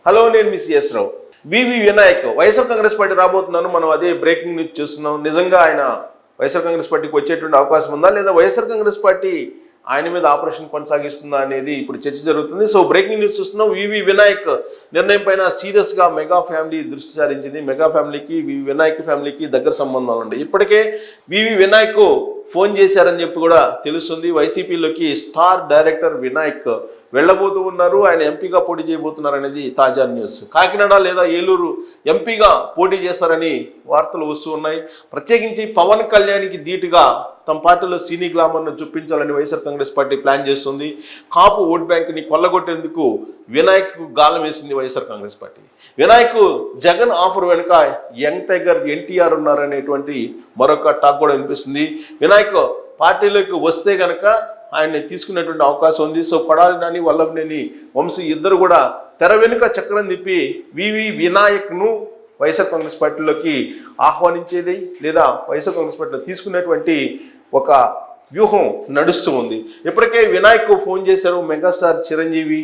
Hello, నేను miss రావు. వివి Vinayak YSR Congress party రాబోతున్నాను. మనం అదే బ్రేకింగ్ న్యూస్ చూస్తున్నాం. నిజంగా ఆయన వైఎస్ఆర్ కాంగ్రెస్ పార్టీకి వచ్చేటువంటి అవకాశం ఉందా, లేదా వైఎస్ఆర్ కాంగ్రెస్ పార్టీ ఆయన మీద ఆపరేషన్ కొనసాగిస్తుందా అనేది ఇప్పుడు చర్చ జరుగుతుంది. సో బ్రేకింగ్ న్యూస్ చూస్తున్నాం. వివి వినాయక్ నిర్ణయం పైన సీరియస్గా మెగా ఫ్యామిలీ దృష్టి సారించింది. మెగా ఫ్యామిలీకి వివి వినాయక్ ఫ్యామిలీకి దగ్గర సంబంధాలు ఉన్నాయి. ఇప్పటికే వివి వినాయక్ ఫోన్ చేశారని చెప్పి కూడా తెలుస్తుంది. వైసీపీలోకి స్టార్ డైరెక్టర్ వినాయక్ వెళ్ళబోతూ ఉన్నారు. ఆయన ఎంపీగా పోటీ చేయబోతున్నారు అనేది తాజా న్యూస్. కాకినాడ లేదా ఏలూరు ఎంపీగా పోటీ చేస్తారని వార్తలు వస్తూ ఉన్నాయి. ప్రత్యేకించి పవన్ కళ్యాణ్కి ధీటుగా తమ పార్టీలో సినీ గ్లామర్ను చూపించాలని వైఎస్ఆర్ కాంగ్రెస్ పార్టీ ప్లాన్ చేస్తుంది. కాపు ఓట్ బ్యాంక్ని కొల్లగొట్టేందుకు వినాయక్ గాలం వేసింది వైఎస్ఆర్ కాంగ్రెస్ పార్టీ. వినాయక్ జగన్ ఆఫర్ వెనుక యంగ్ టైగర్ ఎన్టీఆర్ ఉన్నారనేటువంటి మరొక టాక్ కూడా వినిపిస్తుంది. వినాయక్ పార్టీలోకి వస్తే కనుక ఆయన్ని తీసుకునేటువంటి అవకాశం ఉంది. సో కొడాలి నాని, వల్లభనేని వంశీ ఇద్దరు కూడా తెర వెనుక చక్రం తిప్పి వివి వినాయక్ను వైఎస్ఆర్ కాంగ్రెస్ పార్టీలోకి ఆహ్వానించేది లేదా వైఎస్ఆర్ కాంగ్రెస్ పార్టీలో తీసుకునేటువంటి ఒక వ్యూహం నడుస్తూ ఉంది. ఇప్పటికే వినాయక్ ఫోన్ చేశారు megastar Chiranjeevi.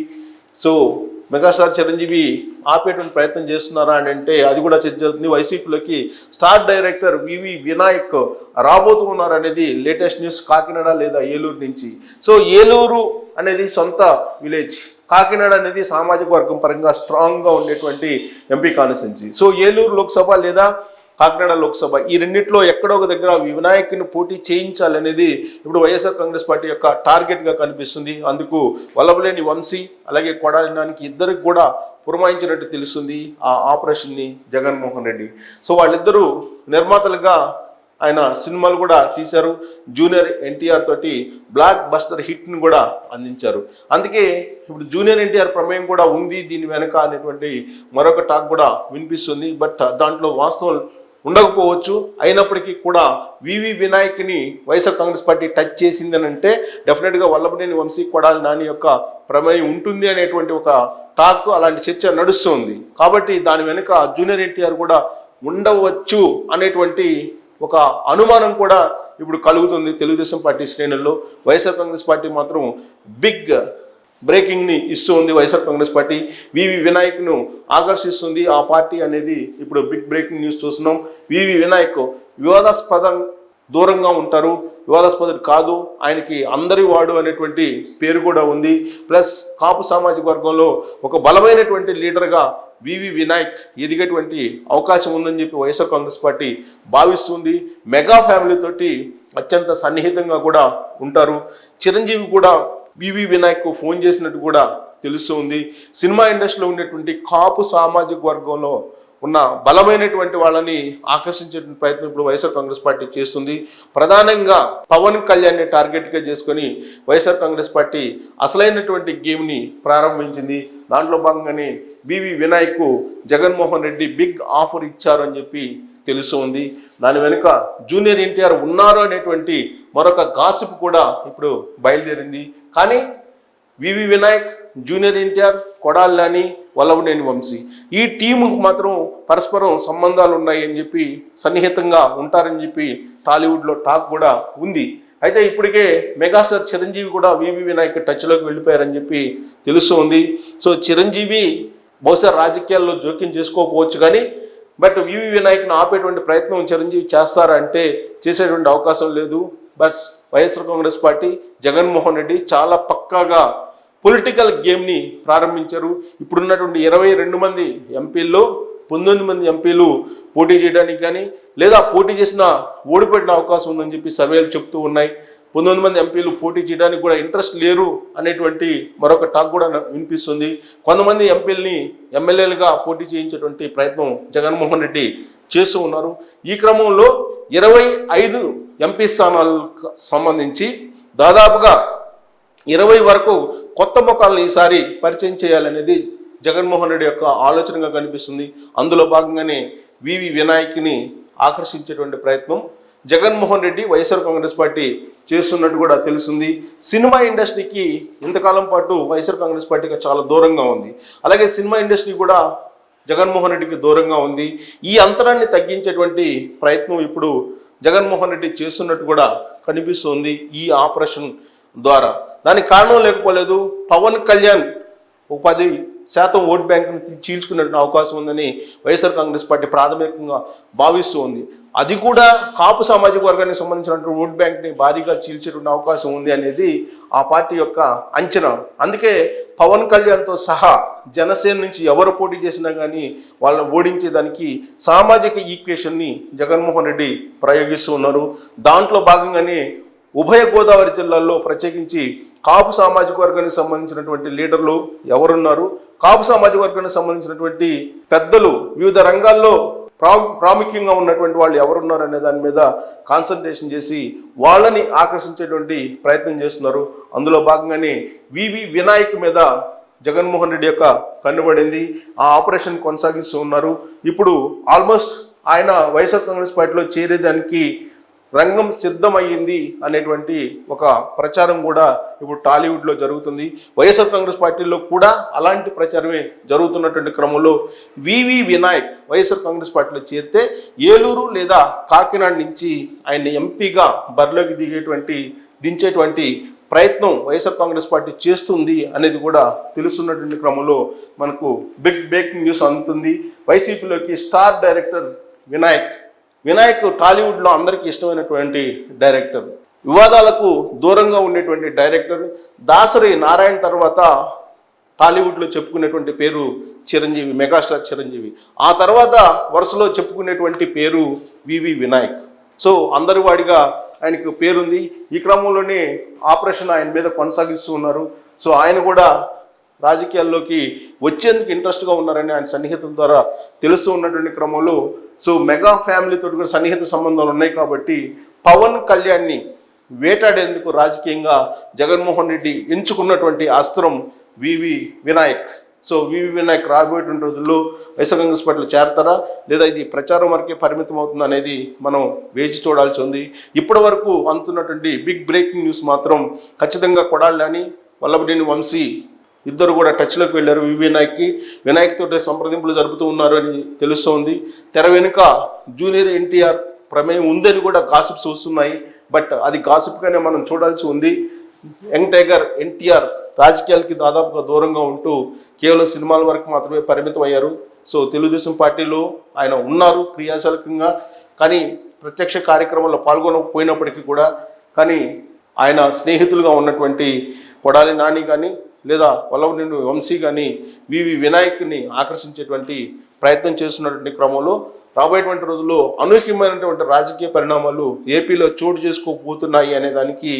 So megastar Chiranjeevi ఆపేటువంటి ప్రయత్నం చేస్తున్నారా అని అంటే అది కూడా చర్చ జరుగుతుంది. వైసీపీలోకి స్టార్ డైరెక్టర్ వివి వినాయక్ రాబోతూ ఉన్నారు అనేది లేటెస్ట్ న్యూస్ కాకినాడ లేదా ఏలూరు నుంచి. సో ఏలూరు అనేది సొంత విలేజ్, కాకినాడ అనేది సామాజిక వర్గం పరంగా స్ట్రాంగ్గా ఉండేటువంటి MP constituency. So Eluru Lok Sabha లేదా కాకినాడ లోక్సభ ఈ రెండింటిలో ఎక్కడో ఒక దగ్గర వినాయక్ని పోటీ చేయించాలనేది ఇప్పుడు వైఎస్ఆర్ కాంగ్రెస్ పార్టీ యొక్క టార్గెట్గా కనిపిస్తుంది. అందుకు వల్లభనేని వంశీ అలాగే కొడాలి నానికి ఇద్దరికి కూడా పురమాయించినట్టు తెలుస్తుంది ఆ ఆపరేషన్ని జగన్మోహన్ రెడ్డి. సో వాళ్ళిద్దరూ నిర్మాతలుగా ఆయన సినిమాలు కూడా తీశారు. జూనియర్ ఎన్టీఆర్ తోటి బ్లాక్ బస్టర్ హిట్ని కూడా అందించారు. అందుకే ఇప్పుడు జూనియర్ ఎన్టీఆర్ ప్రమేయం కూడా ఉంది దీని వెనక అనేటువంటి మరొక టాక్ కూడా వినిపిస్తుంది. బట్ దాంట్లో వాస్తవం ఉండకపోవచ్చు. అయినప్పటికీ కూడా వివి వినాయక్ని వైఎస్ఆర్ కాంగ్రెస్ పార్టీ టచ్ చేసిందని అంటే డెఫినెట్గా వల్లభనేని వంశీ, కొడాలి నాని యొక్క ప్రమేయం ఉంటుంది అనేటువంటి ఒక టాక్, అలాంటి చర్చ నడుస్తుంది. కాబట్టి దాని వెనుక జూనియర్ ఎన్టీఆర్ కూడా ఉండవచ్చు అనేటువంటి ఒక అనుమానం కూడా ఇప్పుడు కలుగుతుంది తెలుగుదేశం పార్టీ శ్రేణుల్లో. వైఎస్ఆర్ కాంగ్రెస్ పార్టీ మాత్రం బిగ్ బ్రేకింగ్ని ఇస్తూ ఉంది. వైఎస్ఆర్ కాంగ్రెస్ పార్టీ వివి వినాయక్ను ఆకర్షిస్తుంది. ఆ పార్టీ అనేది ఇప్పుడు బిగ్ బ్రేకింగ్ న్యూస్ చూస్తున్నాం. వివి వినాయక్ వివాదాస్పదం దూరంగా ఉంటారు, వివాదాస్పదుడు కాదు, ఆయనకి అందరి వాడు అనేటువంటి పేరు కూడా ఉంది. ప్లస్ కాపు సామాజిక వర్గంలో ఒక బలమైనటువంటి లీడర్గా వివి వినాయక్ ఎదిగేటువంటి అవకాశం ఉందని చెప్పి వైఎస్ఆర్ కాంగ్రెస్ పార్టీ భావిస్తుంది. మెగా ఫ్యామిలీతోటి అత్యంత సన్నిహితంగా కూడా ఉంటారు. చిరంజీవి కూడా వివి వినాయక్ ఫోన్ చేసినట్టు కూడా తెలుస్తుంది. సినిమా ఇండస్ట్రీలో ఉండేటువంటి కాపు సామాజిక వర్గంలో ఉన్న బలమైనటువంటి వాళ్ళని ఆకర్షించేటువంటి ప్రయత్నం ఇప్పుడు వైఎస్ఆర్ కాంగ్రెస్ పార్టీ చేస్తుంది. ప్రధానంగా పవన్ కళ్యాణ్ని టార్గెట్గా చేసుకొని వైఎస్ఆర్ కాంగ్రెస్ పార్టీ అసలైనటువంటి గేమ్ని ప్రారంభించింది. దాంట్లో భాగంగానే వివి వినాయక్ జగన్మోహన్ రెడ్డి బిగ్ ఆఫర్ ఇచ్చారు అని చెప్పి తెలుస్తుంది. దాని వెనుక జూనియర్ ఎన్టీఆర్ ఉన్నారు అనేటువంటి మరొక గాసిప్ కూడా ఇప్పుడు బయలుదేరింది. కానీ వివి వినాయక్, జూనియర్ ఎన్టీఆర్, కొడాలి నాని, వల్లభనేని వంశీ ఈ టీముకు మాత్రం పరస్పరం సంబంధాలు ఉన్నాయి అని చెప్పి, సన్నిహితంగా ఉంటారని చెప్పి టాలీవుడ్లో టాక్ కూడా ఉంది. అయితే ఇప్పటికే మెగాస్టార్ చిరంజీవి కూడా వివి వినాయక్ టచ్లోకి వెళ్ళిపోయారని చెప్పి తెలుస్తుంది. సో చిరంజీవి బహుశా రాజకీయాల్లో జోక్యం చేసుకోకపోవచ్చు, కానీ బట్ వివి వినాయక్ను ఆపేటువంటి ప్రయత్నం చిరంజీవి చేస్తారంటే చేసేటువంటి అవకాశం లేదు. బట్ వైఎస్ఆర్ కాంగ్రెస్ పార్టీ, జగన్మోహన్ రెడ్డి చాలా పక్కాగా పొలిటికల్ గేమ్ని ప్రారంభించారు. ఇప్పుడున్నటువంటి 22 మంది ఎంపీల్లో 19 మంది ఎంపీలు పోటీ చేయడానికి కానీ లేదా పోటీ చేసిన ఓడిపోయిన అవకాశం ఉందని చెప్పి సర్వేలు చెప్తూ ఉన్నాయి. 19 మంది ఎంపీలు పోటీ చేయడానికి కూడా ఇంట్రెస్ట్ లేరు అనేటువంటి మరొక టాక్ కూడా వినిపిస్తుంది. కొంతమంది ఎంపీలని ఎమ్మెల్యేలుగా పోటీ చేయించేటువంటి ప్రయత్నం జగన్మోహన్ రెడ్డి చేస్తూ ఉన్నారు. ఈ క్రమంలో 25 ఎంపీ స్థానాలకు సంబంధించి దాదాపుగా 20 వరకు కొత్త ముఖాలను ఈసారి పరిచయం చేయాలనేది జగన్మోహన్ రెడ్డి యొక్క ఆలోచనగా కనిపిస్తుంది. అందులో భాగంగానే వివి వినాయక్ని ఆకర్షించేటువంటి ప్రయత్నం జగన్మోహన్ రెడ్డి, వైఎస్ఆర్ కాంగ్రెస్ పార్టీ చేస్తున్నట్టు కూడా తెలుస్తుంది. సినిమా ఇండస్ట్రీకి ఇంతకాలం పాటు వైఎస్ఆర్ కాంగ్రెస్ పార్టీకి చాలా దూరంగా ఉంది. అలాగే సినిమా ఇండస్ట్రీ కూడా జగన్మోహన్ రెడ్డికి దూరంగా ఉంది. ఈ అంతరాన్ని తగ్గించేటువంటి ప్రయత్నం ఇప్పుడు జగన్మోహన్ రెడ్డి చేస్తున్నట్టు కూడా కనిపిస్తుంది ఈ ఆపరేషన్ ద్వారా. దానికి కారణం లేకపోలేదు. పవన్ కళ్యాణ్ 10 శాతం ఓట్ బ్యాంకును చీల్చుకునే అవకాశం ఉందని వైఎస్ఆర్ కాంగ్రెస్ పార్టీ ప్రాథమికంగా భావిస్తూ ఉంది. అది కూడా కాపు సామాజిక వర్గానికి సంబంధించినటువంటి ఓట్ బ్యాంక్ని భారీగా చీల్చేటువంటి అవకాశం ఉంది అనేది ఆ పార్టీ యొక్క అంచనా. అందుకే పవన్ కళ్యాణ్తో సహా జనసేన నుంచి ఎవరు పోటీ చేసినా కానీ వాళ్ళని ఓడించేదానికి సామాజిక ఈక్వేషన్ని జగన్మోహన్ రెడ్డి ప్రయోగిస్తూ ఉన్నారు. దాంట్లో భాగంగానే ఉభయ గోదావరి జిల్లాల్లో ప్రత్యేకించి కాపు సామాజిక వర్గానికి సంబంధించినటువంటి లీడర్లు ఎవరున్నారు, కాపు సామాజిక వర్గానికి సంబంధించినటువంటి పెద్దలు వివిధ రంగాల్లో ప్రాముఖ్యంగా ఉన్నటువంటి వాళ్ళు ఎవరున్నారు అనే దాని మీద కాన్సన్ట్రేషన్ చేసి వాళ్ళని ఆకర్షించేటువంటి ప్రయత్నం చేస్తున్నారు. అందులో భాగంగానే వివి వినాయక్ మీద జగన్మోహన్ రెడ్డి యొక్క కన్నుబడింది. ఆ ఆపరేషన్ కొనసాగిస్తూ ఉన్నారు. ఇప్పుడు ఆల్మోస్ట్ ఆయన వైఎస్ఆర్ కాంగ్రెస్ పార్టీలో చేరేదానికి రంగం సిద్ధమయ్యింది అనేటువంటి ఒక ప్రచారం కూడా ఇప్పుడు టాలీవుడ్లో జరుగుతుంది. వైఎస్ఆర్ కాంగ్రెస్ పార్టీలో కూడా అలాంటి ప్రచారమే జరుగుతున్నటువంటి క్రమంలో వివి వినాయక్ వైఎస్ఆర్ కాంగ్రెస్ పార్టీలో చేరితే ఏలూరు లేదా కాకినాడ నుంచి ఆయన ఎంపీగా బరిలోకి దించేటువంటి ప్రయత్నం వైఎస్ఆర్ కాంగ్రెస్ పార్టీ చేస్తుంది అనేది కూడా తెలుస్తున్నటువంటి క్రమంలో మనకు బిగ్ బ్రేకింగ్ న్యూస్ అందుతుంది. వైసీపీలోకి స్టార్ డైరెక్టర్ వినాయక్ టాలీవుడ్లో అందరికీ ఇష్టమైనటువంటి డైరెక్టర్, వివాదాలకు దూరంగా ఉండేటువంటి డైరెక్టర్. దాసరి నారాయణ తర్వాత టాలీవుడ్లో చెప్పుకునేటువంటి పేరు చిరంజీవి, మెగాస్టార్ చిరంజీవి. ఆ తర్వాత వరుసలో చెప్పుకునేటువంటి పేరు వివి వినాయక్. సో అందరి వాడిగా ఆయనకు పేరుంది. ఈ క్రమంలోనే ఆపరేషన్ ఆయన మీద కొనసాగిస్తూ ఉన్నారు. సో ఆయన కూడా రాజకీయాల్లోకి వచ్చేందుకు ఇంట్రెస్ట్గా ఉన్నారని ఆయన సన్నిహితుల ద్వారా తెలుస్తూ ఉన్నటువంటి క్రమంలో సో మెగా ఫ్యామిలీతో కూడా సన్నిహిత సంబంధాలు ఉన్నాయి కాబట్టి పవన్ కళ్యాణ్ని వేటాడేందుకు రాజకీయంగా జగన్మోహన్ రెడ్డి ఎంచుకున్నటువంటి అస్త్రం వివి వినాయక్. సో వివి వినాయక్ రాబోయేటువంటి రోజుల్లో వైఎస్ఆర్ కాంగ్రెస్ పార్టీలో చేరతారా లేదా ఇది ప్రచారం వరకే పరిమితం అవుతుంది అనేది మనం వేచి చూడాల్సి ఉంది. ఇప్పటి వరకు అందుతున్నటువంటి బిగ్ బ్రేకింగ్ న్యూస్ మాత్రం ఖచ్చితంగా కొడాలి నాని, వల్లభనేని వంశీ ఇద్దరు కూడా టచ్లోకి వెళ్ళారు. వినాయక్ తోటి సంప్రదింపులు జరుపుతూ ఉన్నారు అని తెలుస్తోంది. తెర వెనుక జూనియర్ ఎన్టీఆర్ ప్రమేయం ఉందని కూడా గాసిప్స్ వస్తున్నాయి. బట్ అది గాసిప్గానే మనం చూడాల్సి ఉంది. యంగ్ టైగర్ ఎన్టీఆర్ రాజకీయాలకి దాదాపుగా దూరంగా ఉంటూ కేవలం సినిమాల వరకు మాత్రమే పరిమితం అయ్యారు. సో తెలుగుదేశం పార్టీలో ఆయన ఉన్నారు క్రియాశీలకంగా, కానీ ప్రత్యక్ష కార్యక్రమంలో పాల్గొనకపోయినప్పటికీ కూడా కానీ ఆయన స్నేహితులుగా ఉన్నటువంటి కొడాలి నాని కానీ లేదా వల్లభనేని వంశీ కానీ వివి వినాయక్ని ఆకర్షించేటువంటి ప్రయత్నం చేస్తున్నటువంటి క్రమంలో రాబోయేటువంటి రోజుల్లో అనూహ్యమైనటువంటి రాజకీయ పరిణామాలు ఏపీలో చోటు చేసుకోబోతున్నాయి అనే దానికి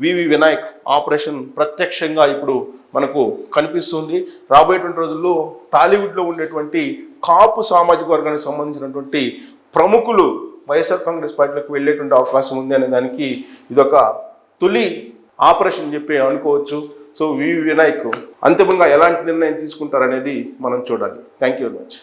వివి వినాయక్ ఆపరేషన్ ప్రత్యక్షంగా ఇప్పుడు మనకు కనిపిస్తుంది. రాబోయేటువంటి రోజుల్లో టాలీవుడ్లో ఉండేటువంటి కాపు సామాజిక వర్గానికి సంబంధించినటువంటి ప్రముఖులు వైఎస్ఆర్ కాంగ్రెస్ పార్టీలోకి వెళ్ళేటువంటి అవకాశం ఉంది అనే దానికి ఇదొక తొలి ఆపరేషన్ చెప్పి అనుకోవచ్చు. సో వివి వినాయక్ అంతిమంగా ఎలాంటి నిర్ణయం తీసుకుంటారనేది మనం చూడాలి. Thank you very much.